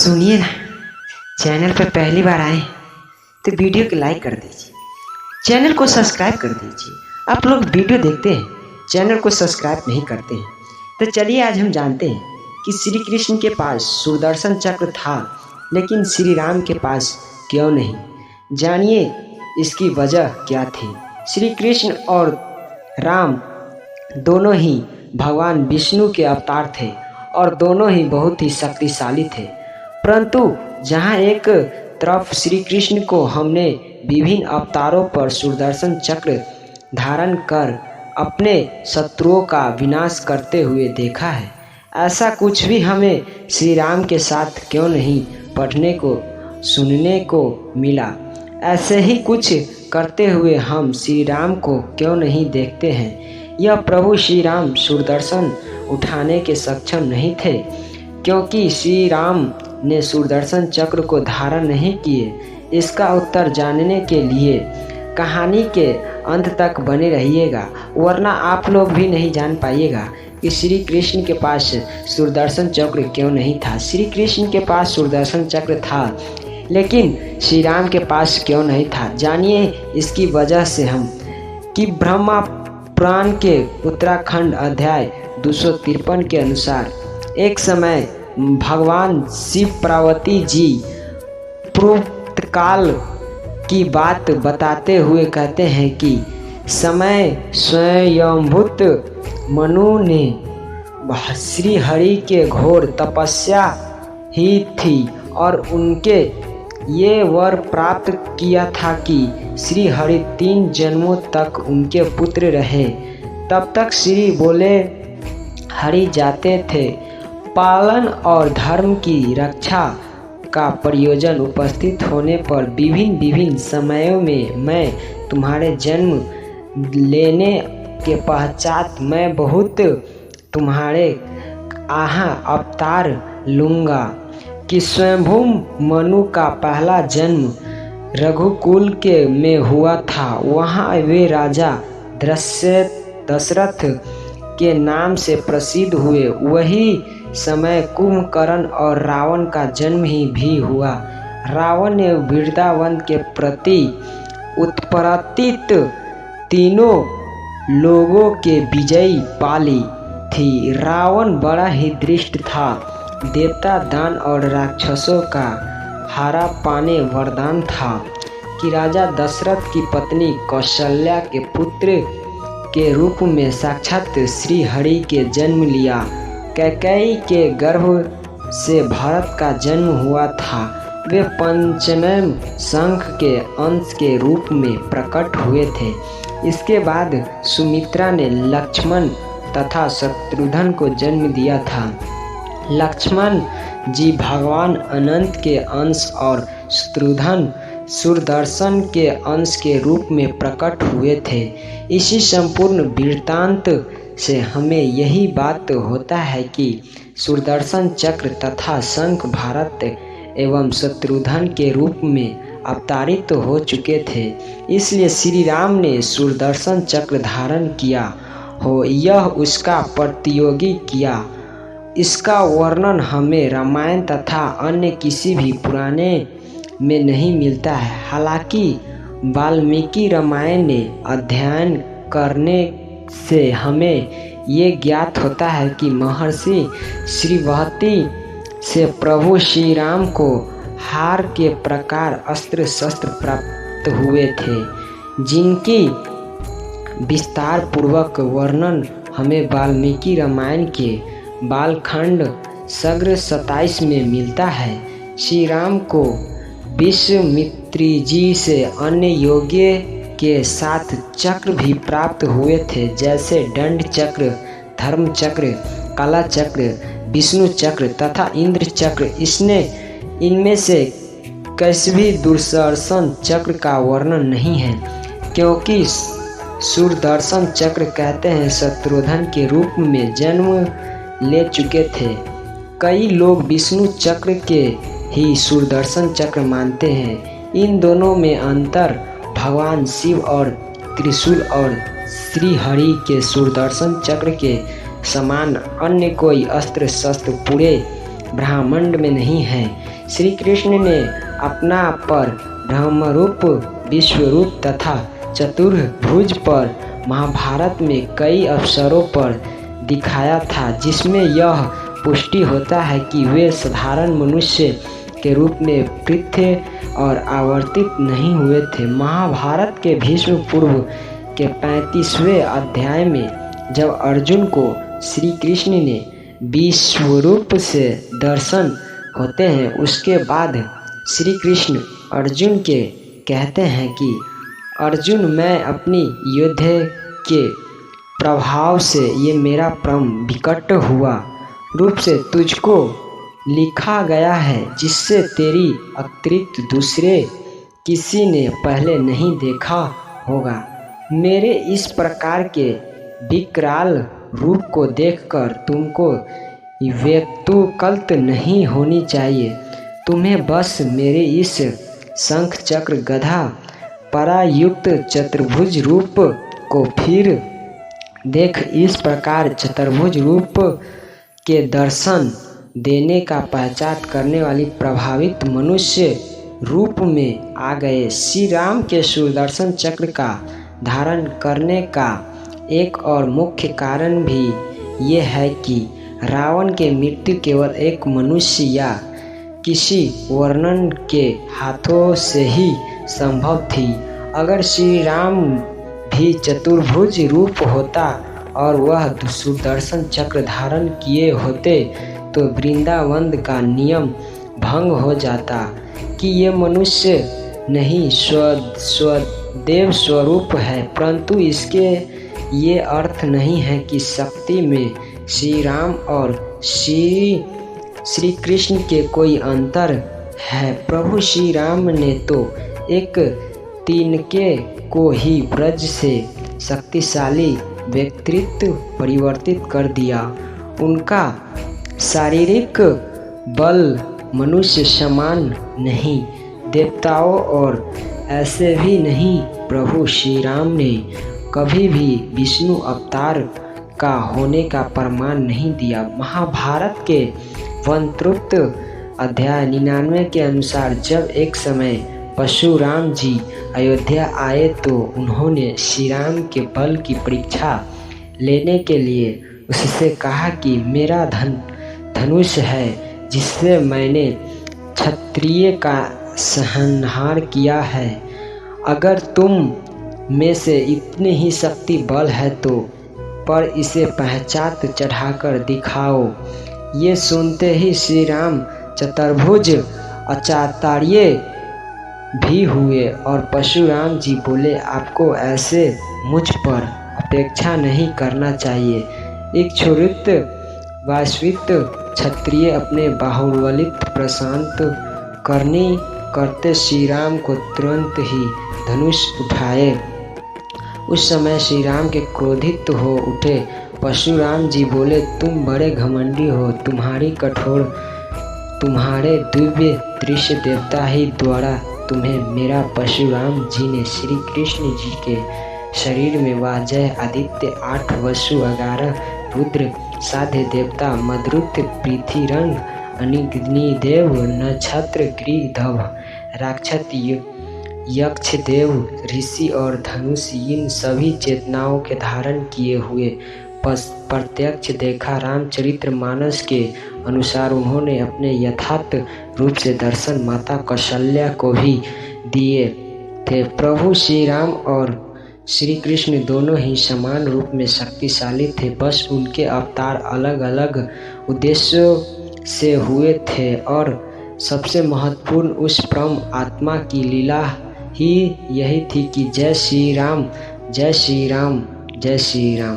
सुनिए ना, चैनल पर पहली बार आए तो वीडियो को लाइक कर दीजिए, चैनल को सब्सक्राइब कर दीजिए। आप लोग वीडियो देखते हैं, चैनल को सब्सक्राइब नहीं करते हैं। तो चलिए आज हम जानते हैं कि श्री कृष्ण के पास सुदर्शन चक्र था लेकिन श्री राम के पास क्यों नहीं। जानिए इसकी वजह क्या थी। श्री कृष्ण और राम दोनों ही भगवान विष्णु के अवतार थे और दोनों ही बहुत ही शक्तिशाली थे, परंतु जहाँ एक तरफ श्री कृष्ण को हमने विभिन्न अवतारों पर सुदर्शन चक्र धारण कर अपने शत्रुओं का विनाश करते हुए देखा है, ऐसा कुछ भी हमें श्री राम के साथ क्यों नहीं पढ़ने को सुनने को मिला। ऐसे ही कुछ करते हुए हम श्री राम को क्यों नहीं देखते हैं। यह प्रभु श्री राम सुदर्शन उठाने के सक्षम नहीं थे क्योंकि श्री राम ने सुदर्शन चक्र को धारण नहीं किए। इसका उत्तर जानने के लिए कहानी के अंत तक बने रहिएगा, वरना आप लोग भी नहीं जान पाइएगा कि श्री कृष्ण के पास सुदर्शन चक्र क्यों नहीं था। श्री कृष्ण के पास सुदर्शन चक्र था लेकिन श्री राम के पास क्यों नहीं था। जानिए इसकी वजह से हम कि ब्रह्मा पुराण के उत्तराखंड अध्याय 253 के अनुसार एक समय भगवान शिव पार्वती जी पूर्वकाल की बात बताते हुए कहते हैं कि समय स्वयंभूत मनु ने श्री हरि के घोर तपस्या ही थी और उनके ये वर प्राप्त किया था कि श्री हरि 3 जन्मों तक उनके पुत्र रहे। तब तक श्री बोले हरि जाते थे। पालन और धर्म की रक्षा का प्रयोजन उपस्थित होने पर विभिन्न समयों में मैं तुम्हारे जन्म लेने के पश्चात मैं बहुत तुम्हारे अवतार लूँगा कि स्वयंभू मनु का पहला जन्म रघुकुल के में हुआ था। वहाँ वे राजा दशरथ के नाम से प्रसिद्ध हुए। वही समय कुंभकर्ण और रावण का जन्म ही भी हुआ। रावण ने वृंदावन के प्रति उत्पत्तित तीनों लोगों के विजयी पाली थी। रावण बड़ा ही दृष्ट था, देवता दान और राक्षसों का हारा पाने वरदान था कि राजा दशरथ की पत्नी कौशल्या के पुत्र के रूप में साक्षात श्री हरि के जन्म लिया। कैकेयी के गर्भ से भरत का जन्म हुआ था। वे पंचनम शंख के अंश के रूप में प्रकट हुए थे। इसके बाद सुमित्रा ने लक्ष्मण तथा शत्रुघ्न को जन्म दिया था। लक्ष्मण जी भगवान अनंत के अंश और शत्रुघ्न सुदर्शन के अंश के रूप में प्रकट हुए थे। इसी संपूर्ण वृत्तांत से हमें यही बात होता है कि सुदर्शन चक्र तथा शंख भारत एवं शत्रुघ्न के रूप में अवतारित हो चुके थे। इसलिए श्री राम ने सुदर्शन चक्र धारण किया हो, यह उसका प्रतियोगी किया। इसका वर्णन हमें रामायण तथा अन्य किसी भी पुराने में नहीं मिलता है। हालांकि वाल्मीकि रामायण ने अध्ययन करने से हमें ये ज्ञात होता है कि महर्षि श्रीवहती से प्रभु श्री राम को हार के प्रकार अस्त्र शस्त्र प्राप्त हुए थे, जिनकी विस्तार पूर्वक वर्णन हमें वाल्मीकि रामायण के बालखंड सर्ग 27 में मिलता है। श्री राम को विश्वामित्री जी से अन्य योग्य के साथ चक्र भी प्राप्त हुए थे, जैसे दंड चक्र, धर्म चक्र, कला चक्र, विष्णु चक्र तथा इंद्र चक्र। इनमें से किसी भी दुर्दर्शन चक्र का वर्णन नहीं है क्योंकि सुदर्शन चक्र कहते हैं शत्रुघ्न के रूप में जन्म ले चुके थे। कई लोग विष्णु चक्र के ही सुदर्शन चक्र मानते हैं। इन दोनों में अंतर भगवान शिव और त्रिशूल और श्री हरि के सुदर्शन चक्र के समान अन्य कोई अस्त्र शस्त्र पूरे ब्रह्मांड में नहीं है। श्री कृष्ण ने अपना पर ब्रह्मरूप, विश्वरूप तथा चतुर्भुज पर महाभारत में कई अवसरों पर दिखाया था, जिसमें यह पुष्टि होता है कि वे साधारण मनुष्य के रूप में पृथ्वी और आवर्तित नहीं हुए थे। महाभारत के भीष्म पूर्व के 35वें अध्याय में जब अर्जुन को श्री कृष्ण ने विश्वरूप से दर्शन होते हैं, उसके बाद श्री कृष्ण अर्जुन के कहते हैं कि अर्जुन, मैं अपनी युद्ध के प्रभाव से ये मेरा परम विकट हुआ रूप से तुझको लिखा गया है, जिससे तेरी अतिरिक्त दूसरे किसी ने पहले नहीं देखा होगा। मेरे इस प्रकार के विकराल रूप को देखकर तुमको व्यक्तुकल्प नहीं होनी चाहिए। तुम्हें बस मेरे इस शंख चक्र गदा परायुक्त चतुर्भुज रूप को फिर देख इस प्रकार चतुर्भुज रूप के दर्शन देने का पहचान करने वाली प्रभावित मनुष्य रूप में आ गए। श्री राम के सुदर्शन चक्र का धारण करने का एक और मुख्य कारण भी ये है कि रावण के मृत्यु केवल एक मनुष्य या किसी वर्णन के हाथों से ही संभव थी। अगर श्री राम भी चतुर्भुज रूप होता और वह सुदर्शन चक्र धारण किए होते तो वृंदावन का नियम भंग हो जाता कि ये मनुष्य नहीं स्वदेव स्वरूप है, परंतु इसके ये अर्थ नहीं है कि शक्ति में श्री राम और श्री कृष्ण के कोई अंतर है। प्रभु श्री राम ने तो एक तिनके को ही ब्रज से शक्तिशाली व्यक्तित्व परिवर्तित कर दिया। उनका शारीरिक बल मनुष्य समान नहीं, देवताओं और ऐसे भी नहीं। प्रभु श्री राम ने कभी भी विष्णु अवतार का होने का प्रमाण नहीं दिया। महाभारत के वनतृप्त अध्याय 99 के अनुसार जब एक समय परशुराम जी अयोध्या आए तो उन्होंने श्री राम के बल की परीक्षा लेने के लिए उससे कहा कि मेरा धनुष है जिससे मैंने क्षत्रिय का संहार किया है। अगर तुम में से इतनी ही शक्ति बल है तो पर इसे पहचान चढ़ाकर दिखाओ। ये सुनते ही श्री राम चतुर्भुज आचार्य भी हुए और परशुराम जी बोले, आपको ऐसे मुझ पर अपेक्षा नहीं करना चाहिए। एक क्षुरित वास्तविक क्षत्रिय अपने बाहुबलित प्रशांत करते श्री राम को तुरंत ही धनुष उठाए। उस समय श्री राम के क्रोधित हो उठे। परशुराम जी बोले, तुम बड़े घमंडी हो, तुम्हारे दिव्य दृश्य देवता ही द्वारा तुम्हें मेरा। परशुराम जी ने श्री कृष्ण जी के शरीर में वाजय आदित्य 8 वसु 11 रुद्र साध्य देवता मदरुत पृथ्वीरंग अग्निदेव नक्षत्र गृधव राक्षस यक्ष देव ऋषि और धनुष इन सभी चेतनाओं के धारण किए हुए प्रत्यक्ष देखा। रामचरित्र मानस के अनुसार उन्होंने अपने यथार्थ रूप से दर्शन माता कौशल्या को भी दिए थे। प्रभु श्री राम और श्री कृष्ण दोनों ही समान रूप में शक्तिशाली थे, बस उनके अवतार अलग अलग उद्देश्यों से हुए थे और सबसे महत्वपूर्ण उस परम आत्मा की लीला ही यही थी कि जय श्री राम, जय श्री राम, जय श्री राम।